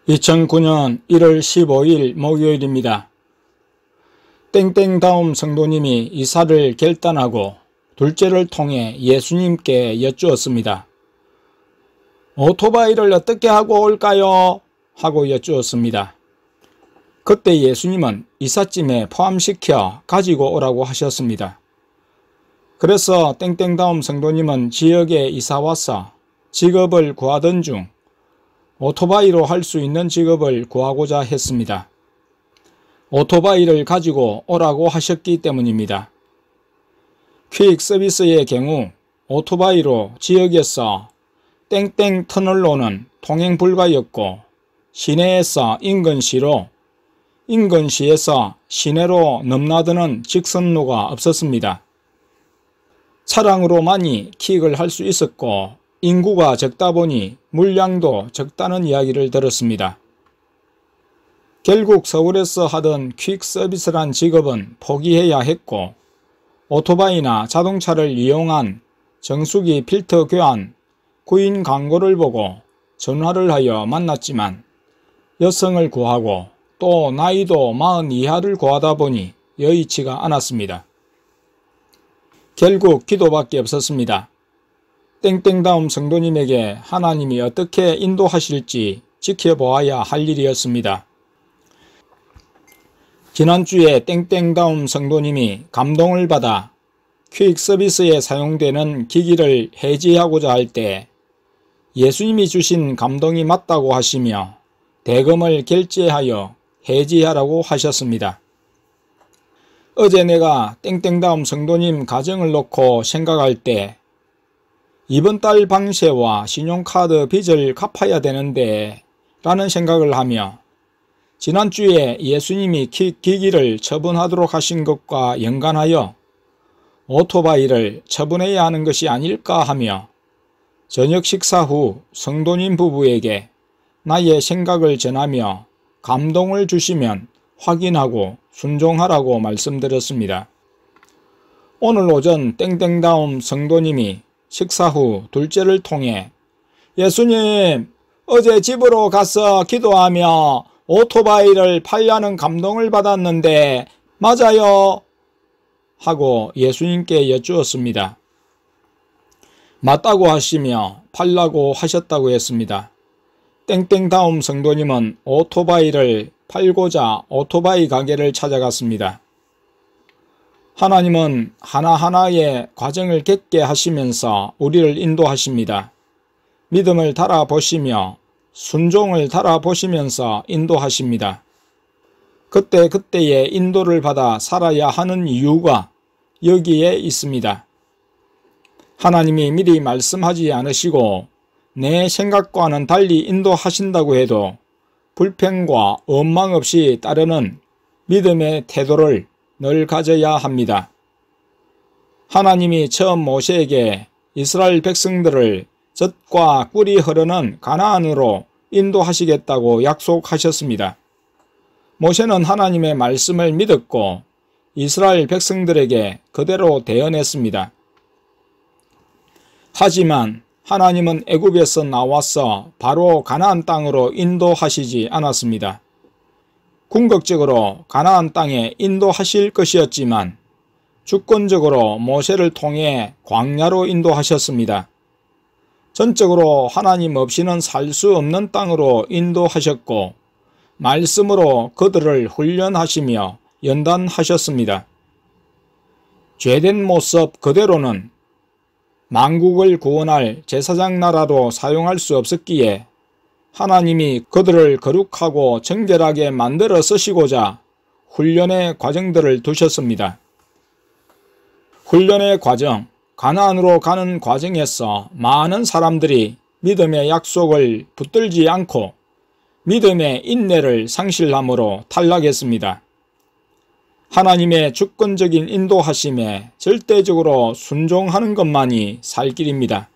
2009년 1월 15일 목요일입니다. 땡땡다움 성도님이 이사를 결단하고 둘째를 통해 예수님께 여쭈었습니다. 오토바이를 어떻게 하고 올까요? 하고 여쭈었습니다. 그때 예수님은 이삿짐에 포함시켜 가지고 오라고 하셨습니다. 그래서 땡땡다움 성도님은 지역에 이사와서 직업을 구하던 중 오토바이로 할 수 있는 직업을 구하고자 했습니다. 오토바이를 가지고 오라고 하셨기 때문입니다. 퀵 서비스의 경우 오토바이로 지역에서 땡땡 터널로는 통행 불가였고, 시내에서 인근시로, 인근시에서 시내로 넘나드는 직선로가 없었습니다. 차량으로만이 킥을 할 수 있었고, 인구가 적다 보니 물량도 적다는 이야기를 들었습니다. 결국 서울에서 하던 퀵 서비스란 직업은 포기해야 했고, 오토바이나 자동차를 이용한 정수기 필터 교환, 구인 광고를 보고 전화를 하여 만났지만 여성을 구하고 또 나이도 40 이하를 구하다 보니 여의치가 않았습니다. 결국 기도밖에 없었습니다. 땡땡다움 성도님에게 하나님이 어떻게 인도하실지 지켜보아야 할 일이었습니다. 지난주에 땡땡다움 성도님이 감동을 받아 퀵 서비스에 사용되는 기기를 해지하고자 할 때 예수님이 주신 감동이 맞다고 하시며 대금을 결제하여 해지하라고 하셨습니다. 어제 내가 땡땡다움 성도님 가정을 놓고 생각할 때 이번 달 방세와 신용카드 빚을 갚아야 되는데 라는 생각을 하며 지난주에 예수님이 기기를 처분하도록 하신 것과 연관하여 오토바이를 처분해야 하는 것이 아닐까 하며 저녁 식사 후 성도님 부부에게 나의 생각을 전하며 감동을 주시면 확인하고 순종하라고 말씀드렸습니다. 오늘 오전 땡땡다움 성도님이 식사 후 둘째를 통해 예수님, 어제 집으로 가서 기도하며 오토바이를 팔려는 감동을 받았는데 맞아요? 하고 예수님께 여쭈었습니다. 맞다고 하시며 팔라고 하셨다고 했습니다. 땡땡다움 성도님은 오토바이를 팔고자 오토바이 가게를 찾아갔습니다. 하나님은 하나하나의 과정을 겪게 하시면서 우리를 인도하십니다. 믿음을 달아보시며 순종을 달아보시면서 인도하십니다. 그때그때의 인도를 받아 살아야 하는 이유가 여기에 있습니다. 하나님이 미리 말씀하지 않으시고 내 생각과는 달리 인도하신다고 해도 불평과 원망 없이 따르는 믿음의 태도를 늘 가져야 합니다. 하나님이 처음 모세에게 이스라엘 백성들을 젖과 꿀이 흐르는 가나안으로 인도하시겠다고 약속하셨습니다. 모세는 하나님의 말씀을 믿었고 이스라엘 백성들에게 그대로 대언했습니다. 하지만 하나님은 애굽에서 나와서 바로 가나안 땅으로 인도하시지 않았습니다. 궁극적으로 가나안 땅에 인도하실 것이었지만 주권적으로 모세를 통해 광야로 인도하셨습니다. 전적으로 하나님 없이는 살 수 없는 땅으로 인도하셨고 말씀으로 그들을 훈련하시며 연단하셨습니다. 죄된 모습 그대로는 만국을 구원할 제사장 나라로 사용할 수 없었기에 하나님이 그들을 거룩하고 정결하게 만들어 쓰시고자 훈련의 과정들을 두셨습니다. 훈련의 과정, 가나안으로 가는 과정에서 많은 사람들이 믿음의 약속을 붙들지 않고 믿음의 인내를 상실함으로 탈락했습니다. 하나님의 주권적인 인도하심에 절대적으로 순종하는 것만이 살 길입니다.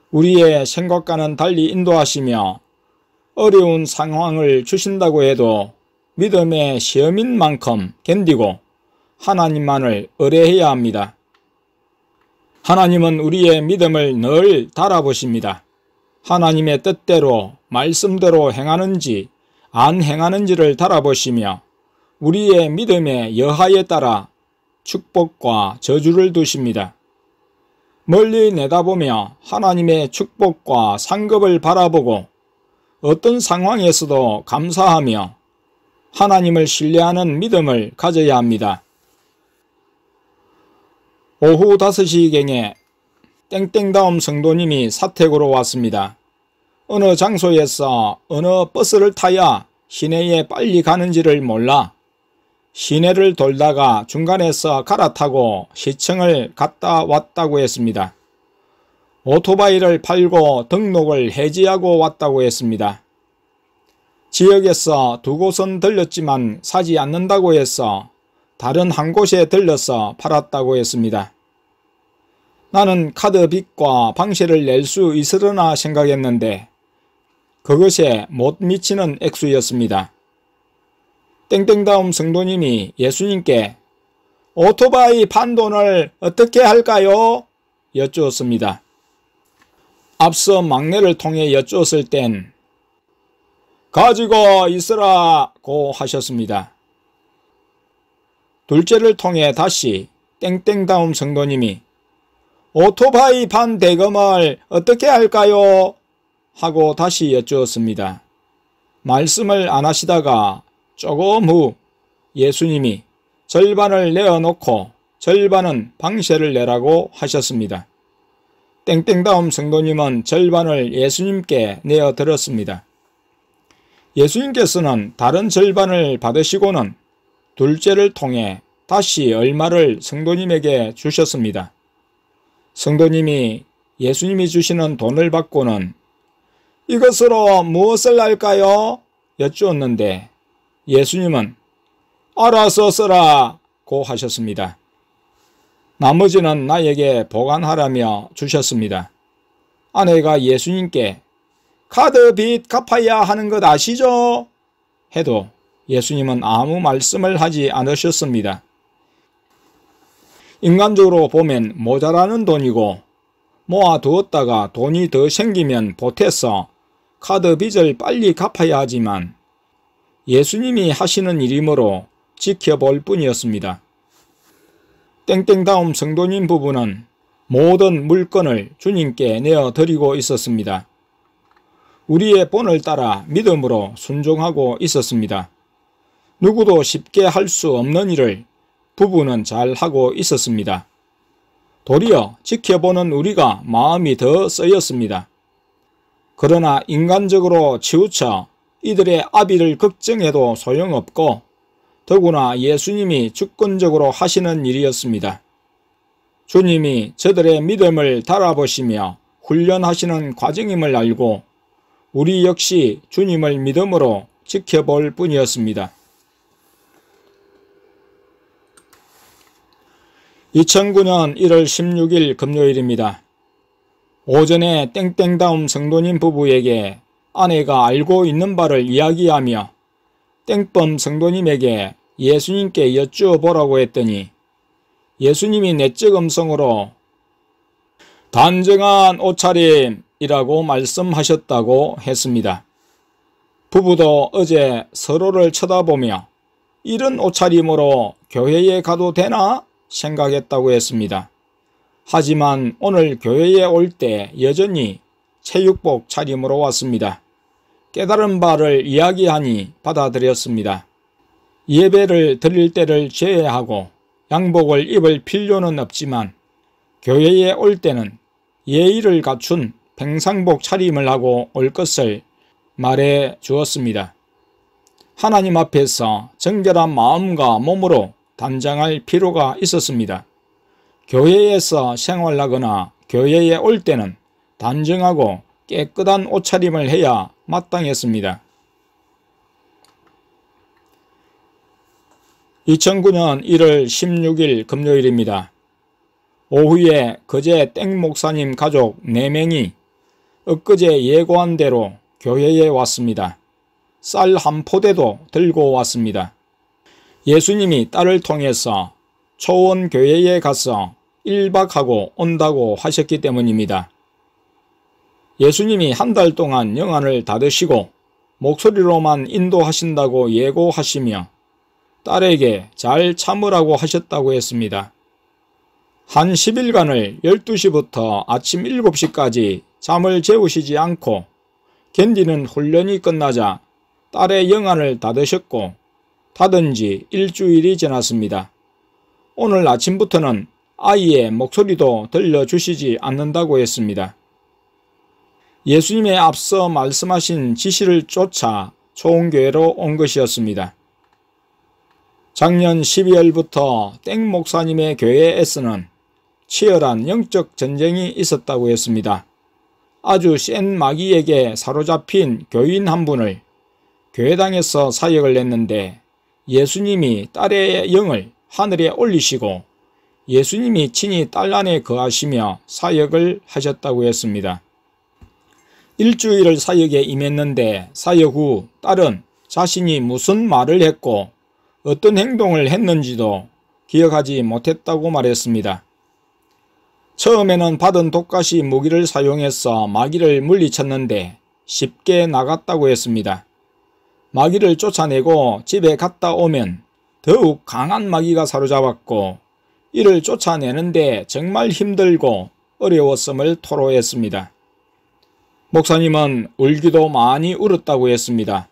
우리의 생각과는 달리 인도하시며 어려운 상황을 주신다고 해도 믿음의 시험인 만큼 견디고 하나님만을 의뢰해야 합니다. 하나님은 우리의 믿음을 늘 달아보십니다. 하나님의 뜻대로 말씀대로 행하는지 안 행하는지를 달아보시며 우리의 믿음의 여하에 따라 축복과 저주를 두십니다. 멀리 내다보며 하나님의 축복과 상급을 바라보고 어떤 상황에서도 감사하며 하나님을 신뢰하는 믿음을 가져야 합니다. 오후 5시경에 땡땡다움 성도님이 사택으로 왔습니다. 어느 장소에서 어느 버스를 타야 시내에 빨리 가는지를 몰라 시내를 돌다가 중간에서 갈아타고 시청을 갔다 왔다고 했습니다. 오토바이를 팔고 등록을 해지하고 왔다고 했습니다. 지역에서 두 곳은 들렸지만 사지 않는다고 해서 다른 한 곳에 들려서 팔았다고 했습니다. 나는 카드 빚과 방세를 낼 수 있으려나 생각했는데 그것에 못 미치는 액수였습니다. 땡땡다움 성도님이 예수님께 오토바이 판 돈을 어떻게 할까요? 여쭈었습니다. 앞서 막내를 통해 여쭈었을 땐 가지고 있으라고 하셨습니다. 둘째를 통해 다시 땡땡다움 성도님이 오토바이 판 대금을 어떻게 할까요? 하고 다시 여쭈었습니다. 말씀을 안 하시다가 조금 후 예수님이 절반을 내어놓고 절반은 방세를 내라고 하셨습니다. 땡땡다움 성도님은 절반을 예수님께 내어드렸습니다. 예수님께서는 다른 절반을 받으시고는 둘째를 통해 다시 얼마를 성도님에게 주셨습니다. 성도님이 예수님이 주시는 돈을 받고는 이것으로 무엇을 할까요? 여쭈었는데 예수님은 알아서 쓰라고 하셨습니다. 나머지는 나에게 보관하라며 주셨습니다. 아내가 예수님께 카드 빚 갚아야 하는 것 아시죠? 해도 예수님은 아무 말씀을 하지 않으셨습니다. 인간적으로 보면 모자라는 돈이고 모아두었다가 돈이 더 생기면 보태서 카드 빚을 빨리 갚아야 하지만 예수님이 하시는 일이므로 지켜볼 뿐이었습니다. 땡땡다움 성도님 부부는 모든 물건을 주님께 내어드리고 있었습니다. 우리의 본을 따라 믿음으로 순종하고 있었습니다. 누구도 쉽게 할 수 없는 일을 부부는 잘 하고 있었습니다. 도리어 지켜보는 우리가 마음이 더 쓰였습니다. 그러나 인간적으로 치우쳐 이들의 아비를 걱정해도 소용없고 더구나 예수님이 주권적으로 하시는 일이었습니다. 주님이 저들의 믿음을 달아보시며 훈련하시는 과정임을 알고 우리 역시 주님을 믿음으로 지켜볼 뿐이었습니다. 2009년 1월 16일 금요일입니다. 오전에 땡땡다움 성도님 부부에게 아내가 알고 있는 바를 이야기하며 땡뻔 성도님에게 예수님께 여쭈어 보라고 했더니 예수님이 내적 음성으로 단정한 옷차림이라고 말씀하셨다고 했습니다. 부부도 어제 서로를 쳐다보며 이런 옷차림으로 교회에 가도 되나 생각했다고 했습니다. 하지만 오늘 교회에 올 때 여전히 체육복 차림으로 왔습니다. 깨달은 바를 이야기하니 받아들였습니다. 예배를 드릴 때를 제외하고 양복을 입을 필요는 없지만 교회에 올 때는 예의를 갖춘 평상복 차림을 하고 올 것을 말해 주었습니다. 하나님 앞에서 정결한 마음과 몸으로 단장할 필요가 있었습니다. 교회에서 생활하거나 교회에 올 때는 단정하고 깨끗한 옷차림을 해야 마땅했습니다. 2009년 1월 16일 금요일입니다. 오후에 거제 땡 목사님 가족 4명이 엊그제 예고한 대로 교회에 왔습니다. 쌀 한 포대도 들고 왔습니다. 예수님이 딸을 통해서 초원교회에 가서 1박하고 온다고 하셨기 때문입니다. 예수님이 한 달 동안 영안을 닫으시고 목소리로만 인도하신다고 예고하시며 딸에게 잘 참으라고 하셨다고 했습니다. 한 10일간을 12시부터 아침 7시까지 잠을 재우시지 않고 견디는 훈련이 끝나자 딸의 영안을 닫으셨고 닫은 지 일주일이 지났습니다. 오늘 아침부터는 아이의 목소리도 들려주시지 않는다고 했습니다. 예수님의 앞서 말씀하신 지시를 쫓아 초원교회로 온 것이었습니다. 작년 12월부터 땡 목사님의 교회에서는 치열한 영적 전쟁이 있었다고 했습니다. 아주 센 마귀에게 사로잡힌 교인 한 분을 교회당에서 사역을 했는데 예수님이 딸의 영을 하늘에 올리시고 예수님이 친히 딸 안에 거하시며 사역을 하셨다고 했습니다. 일주일을 사역에 임했는데 사역 후 딸은 자신이 무슨 말을 했고 어떤 행동을 했는지도 기억하지 못했다고 말했습니다. 처음에는 받은 독가시 무기를 사용해서 마귀를 물리쳤는데 쉽게 나갔다고 했습니다. 마귀를 쫓아내고 집에 갔다 오면 더욱 강한 마귀가 사로잡았고 이를 쫓아내는데 정말 힘들고 어려웠음을 토로했습니다. 목사님은 울기도 많이 울었다고 했습니다.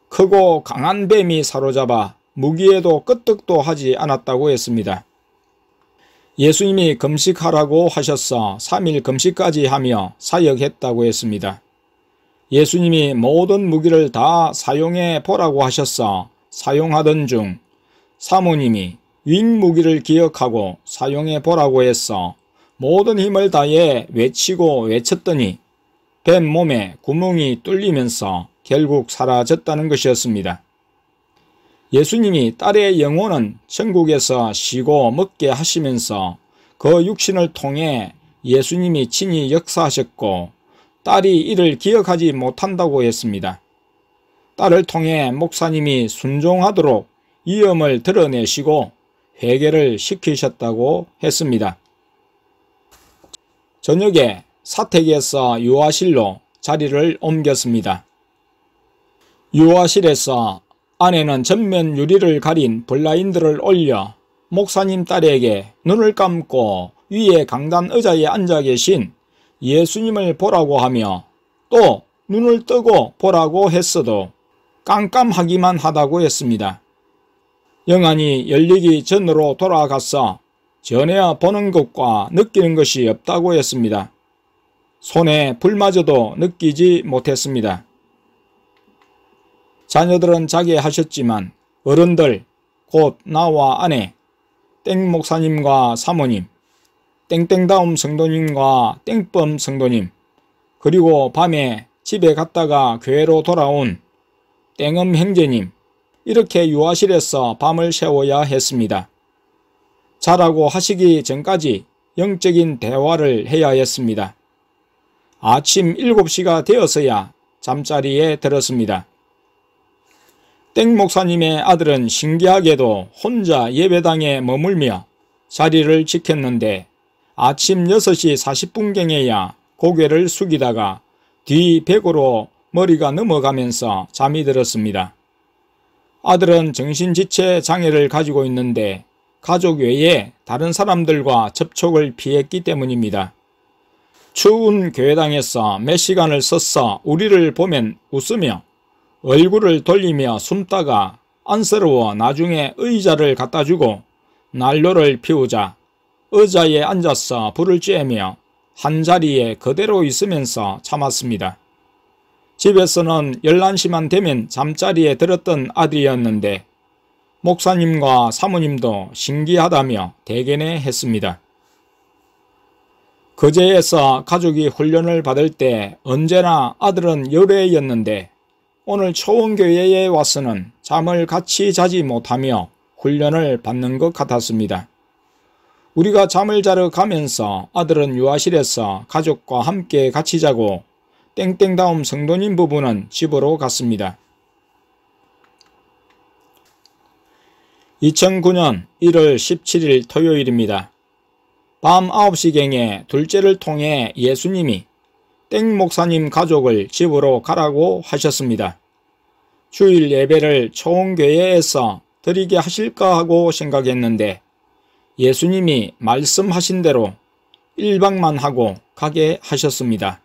크고 강한 뱀이 사로잡아 무기에도 끄떡도 하지 않았다고 했습니다. 예수님이 금식하라고 하셔서 3일 금식까지 하며 사역했다고 했습니다. 예수님이 모든 무기를 다 사용해 보라고 하셔서 사용하던 중 사모님이 윙 무기를 기억하고 사용해 보라고 해서 모든 힘을 다해 외치고 외쳤더니 뱀 몸에 구멍이 뚫리면서 결국 사라졌다는 것이었습니다. 예수님이 딸의 영혼은 천국에서 쉬고 먹게 하시면서 그 육신을 통해 예수님이 친히 역사하셨고 딸이 이를 기억하지 못한다고 했습니다. 딸을 통해 목사님이 순종하도록 위험을 드러내시고 회개를 시키셨다고 했습니다. 저녁에 사택에서 유아실로 자리를 옮겼습니다. 유아실에서 안에는 전면 유리를 가린 블라인드를 올려 목사님 딸에게 눈을 감고 위에 강단 의자에 앉아 계신 예수님을 보라고 하며 또 눈을 뜨고 보라고 했어도 깜깜하기만 하다고 했습니다. 영안이 열리기 전으로 돌아가서 전혀 보는 것과 느끼는 것이 없다고 했습니다. 손에 불마저도 느끼지 못했습니다. 자녀들은 자게 하셨지만 어른들 곧 나와 아내 땡 목사님과 사모님 땡땡다움 성도님과 땡범 성도님 그리고 밤에 집에 갔다가 교회로 돌아온 땡엄 형제님 이렇게 유아실에서 밤을 새워야 했습니다. 자라고 하시기 전까지 영적인 대화를 해야 했습니다. 아침 7시가 되어서야 잠자리에 들었습니다. 땡 목사님의 아들은 신기하게도 혼자 예배당에 머물며 자리를 지켰는데 아침 6시 40분경에야 고개를 숙이다가 뒤 벽으로 머리가 넘어가면서 잠이 들었습니다. 아들은 정신지체 장애를 가지고 있는데 가족 외에 다른 사람들과 접촉을 피했기 때문입니다. 추운 교회당에서 몇 시간을 서서 우리를 보면 웃으며 얼굴을 돌리며 숨다가 안쓰러워 나중에 의자를 갖다주고 난로를 피우자 의자에 앉아서 불을 쬐며 한자리에 그대로 있으면서 참았습니다. 집에서는 11시만 되면 잠자리에 들었던 아들이었는데 목사님과 사모님도 신기하다며 대견해 했습니다. 거제에서 가족이 훈련을 받을 때 언제나 아들은 열애였는데 오늘 초원교회에 와서는 잠을 같이 자지 못하며 훈련을 받는 것 같았습니다. 우리가 잠을 자러 가면서 아들은 유아실에서 가족과 함께 같이 자고 땡땡다움 성도님 부부는 집으로 갔습니다. 2009년 1월 17일 토요일입니다. 밤 9시경에 둘째를 통해 예수님이 땡 목사님 가족을 집으로 가라고 하셨습니다. 주일 예배를 총교회에서 드리게 하실까 하고 생각했는데 예수님이 말씀하신 대로 1박만 하고 가게 하셨습니다.